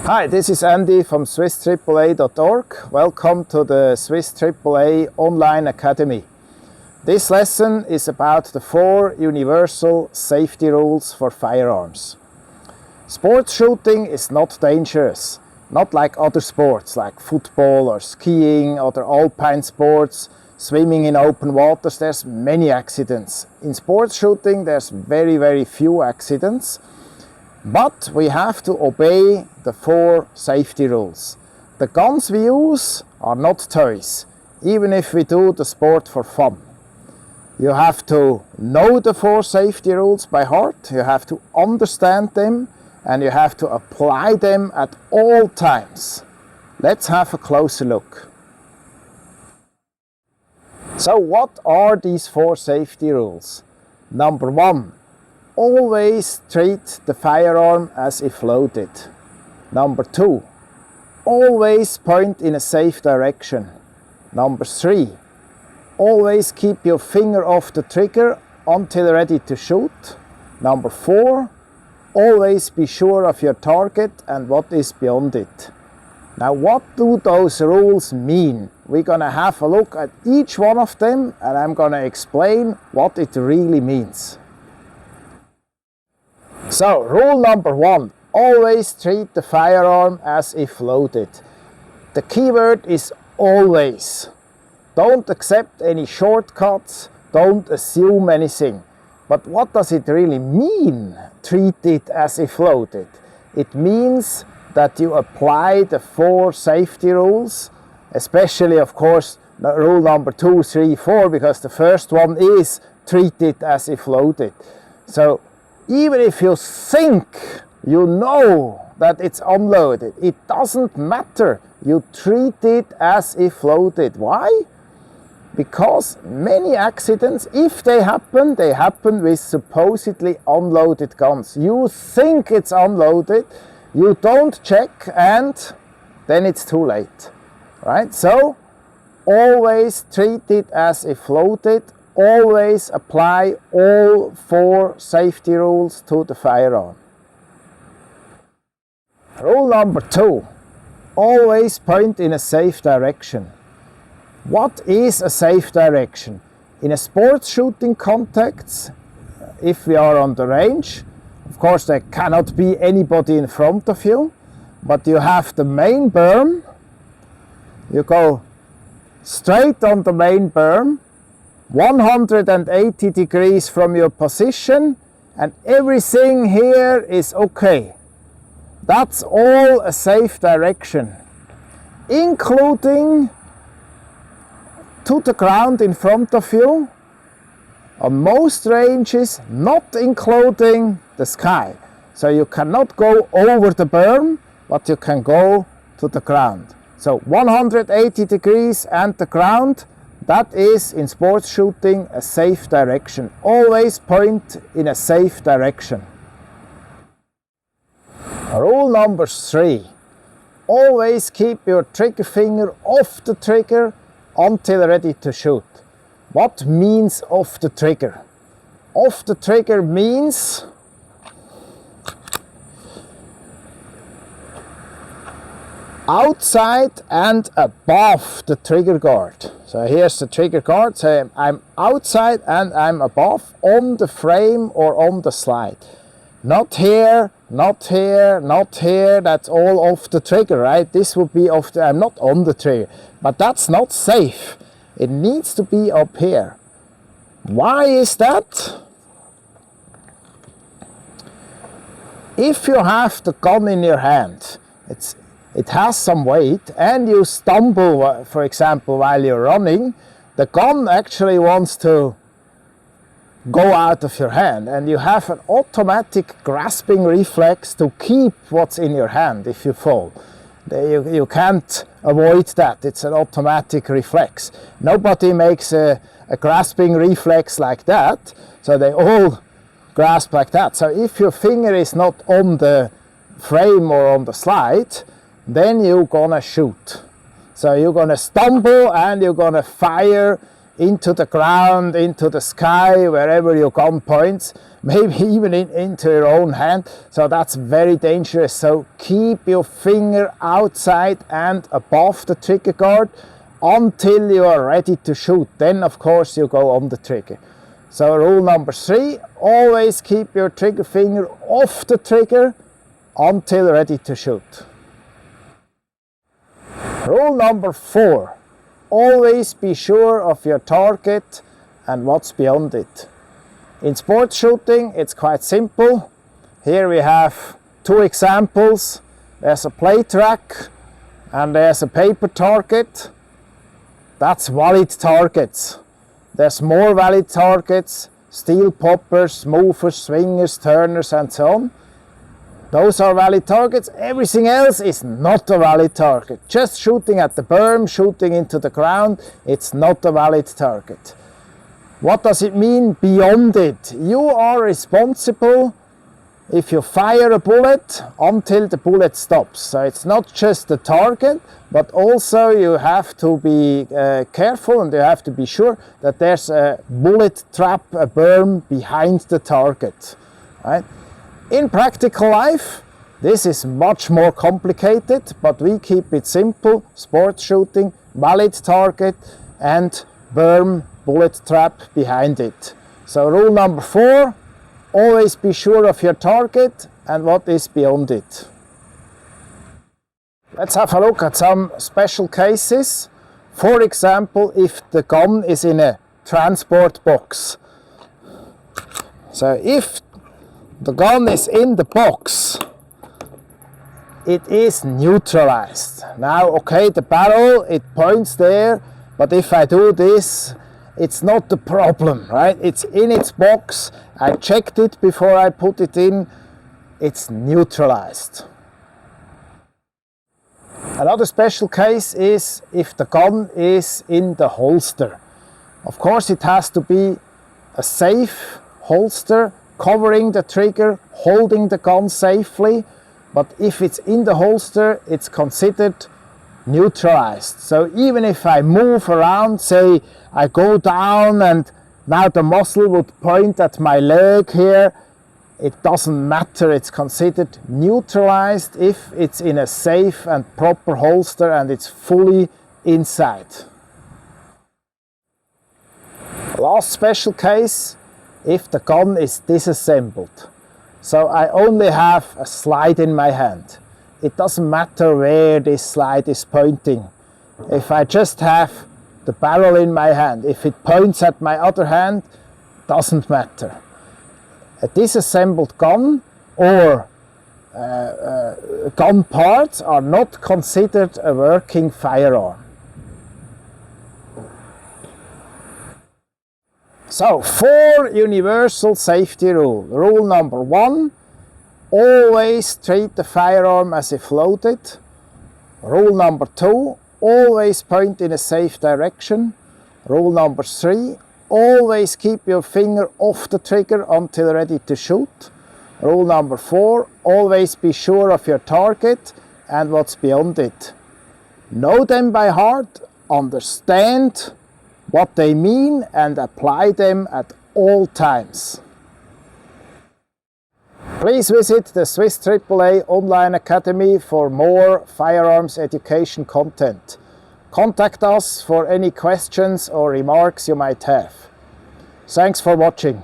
Hi, this is Andy from SwissAAA.org. Welcome to the Swiss AAA Online Academy. This lesson is about the 4 universal safety rules for firearms. Sports shooting is not dangerous, not like other sports like football or skiing, other alpine sports, swimming in open waters. There's many accidents. In sports shooting there's very few accidents. But we have to obey the 4 safety rules. The guns we use are not toys, even if we do the sport for fun. You have to know the 4 safety rules by heart, you have to understand them, and you have to apply them at all times. Let's have a closer look. So what are these 4 safety rules? Number 1. Always treat the firearm as if loaded. Number 2. Always point in a safe direction. Number 3. Always keep your finger off the trigger until ready to shoot. Number 4. Always be sure of your target and what is beyond it. Now, what do those rules mean? We're going to have a look at each one of them and I'm going to explain what it really means. So, rule number 1, always treat the firearm as if loaded. The key word is always. Don't accept any shortcuts, don't assume anything. But what does it really mean, treat it as if loaded? It means that you apply the 4 safety rules, especially of course rule number 2, 3, 4, because the first one is treat it as if loaded. So, even if you think you know that it's unloaded, it doesn't matter. You treat it as if loaded. Why? Because many accidents, if they happen with supposedly unloaded guns. You think it's unloaded, you don't check, and then it's too late. Right? So, always treat it as if loaded. Always apply all 4 safety rules to the firearm. Rule number 2. Always point in a safe direction. What is a safe direction? In a sports shooting context, if we are on the range, of course there cannot be anybody in front of you, but you have the main berm. You go straight on the main berm, 180 degrees from your position, and everything here is okay. That's all a safe direction, including to the ground in front of you, on most ranges, not including the sky. So you cannot go over the berm, but you can go to the ground. So 180 degrees and the ground, that is, in sports shooting, a safe direction. Always point in a safe direction. Rule number 3. Always keep your trigger finger off the trigger until ready to shoot. What means off the trigger? Off the trigger means outside and above the trigger guard. So here's the trigger guard, so I'm outside and I'm above on the frame or on the slide. Not here, not here, not here, that's all off the trigger, right? This would be off the, I'm not on the trigger, but that's not safe. It needs to be up here. Why is that? If you have the gun in your hand, it has some weight, and you stumble, for example, while you're running, the gun actually wants to go out of your hand, and you have an automatic grasping reflex to keep what's in your hand if you fall. You can't avoid that, it's an automatic reflex. Nobody makes a grasping reflex like that, so they all grasp like that. So if your finger is not on the frame or on the slide, then you're gonna shoot. So you're gonna stumble and you're gonna fire into the ground, into the sky, wherever your gun points, maybe even into your own hand. So that's very dangerous. So keep your finger outside and above the trigger guard until you are ready to shoot. Then of course you go on the trigger. So rule number 3, always keep your trigger finger off the trigger until ready to shoot. Rule number 4, always be sure of your target and what's beyond it. In sports shooting it's quite simple. Here we have 2 examples. There's a plate rack and there's a paper target. That's valid targets. There's more valid targets, steel poppers, movers, swingers, turners and so on. Those are valid targets. Everything else is not a valid target. Just shooting at the berm, shooting into the ground, it's not a valid target. What does it mean beyond it? You are responsible if you fire a bullet until the bullet stops. So it's not just the target, but also you have to be careful and you have to be sure that there's a bullet trap, a berm behind the target. Right? In practical life, this is much more complicated, but we keep it simple. Sports shooting, valid target and berm, bullet trap behind it. So rule number 4, always be sure of your target and what is beyond it. Let's have a look at some special cases. For example, if the gun is in a transport box. So if the gun is in the box, it is neutralized. Now, okay, the barrel, it points there, but if I do this, it's not the problem, right? It's in its box. I checked it before I put it in. It's neutralized. Another special case is if the gun is in the holster. Of course, it has to be a safe holster, covering the trigger, holding the gun safely. But if it's in the holster, it's considered neutralized. So even if I move around, say I go down and now the muzzle would point at my leg here, it doesn't matter. It's considered neutralized if it's in a safe and proper holster and it's fully inside. Last special case, if the gun is disassembled. So I only have a slide in my hand. It doesn't matter where this slide is pointing. If I just have the barrel in my hand, if it points at my other hand, doesn't matter. A disassembled gun or gun parts are not considered a working firearm. So, 4 universal safety rules. Rule number 1, always treat the firearm as if loaded. Rule number 2, always point in a safe direction. Rule number 3, always keep your finger off the trigger until ready to shoot. Rule number 4, always be sure of your target and what's beyond it. Know them by heart, understand what they mean and apply them at all times. Please visit the Swiss AAA Online Academy for more firearms education content. Contact us for any questions or remarks you might have. Thanks for watching.